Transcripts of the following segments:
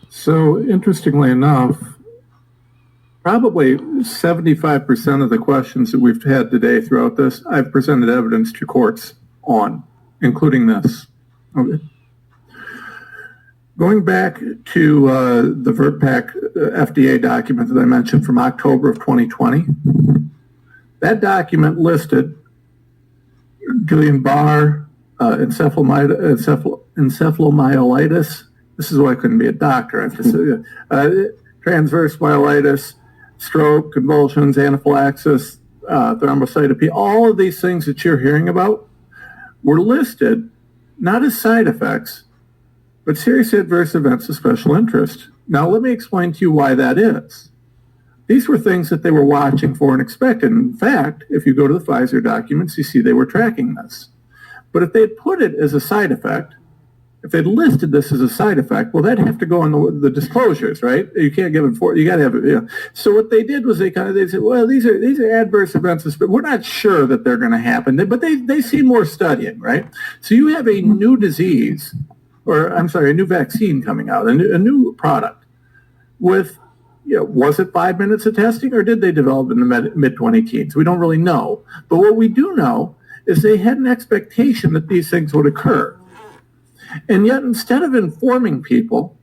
So, interestingly enough, probably 75% of the questions that we've had today throughout this, I've presented evidence to courts on, including this. Okay. Going back to the VRBPAC FDA document that I mentioned from October of 2020, that document listed Guillain-Barré, encephalomyelitis. This is why I couldn't be a doctor. I have to say, transverse myelitis, stroke, convulsions, anaphylaxis, thrombocytopenia. All of these things that you're hearing about were listed not as side effects, but serious adverse events of special interest. Now, let me explain to you why that is. These were things that they were watching for and expected. In fact, if you go to the Pfizer documents, you see they were tracking this. But if they'd put it as a side effect, if they'd listed this as a side effect, well, that'd have to go on the disclosures, right? You can't give it you got to have it. You know. So what they did was they said, well, these are adverse events, but we're not sure that they're going to happen. But they see more studying, right? So you have a new disease, a new vaccine coming out, a new product with, was it 5 minutes of testing or did they develop in the mid-2010s? We don't really know. But what we do know is they had an expectation that these things would occur. And yet instead of informing people,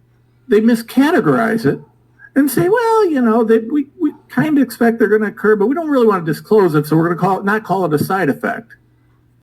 they miscategorize it and say, well, we kind of expect they're going to occur, but we don't really want to disclose it, so we're going to not call it a side effect.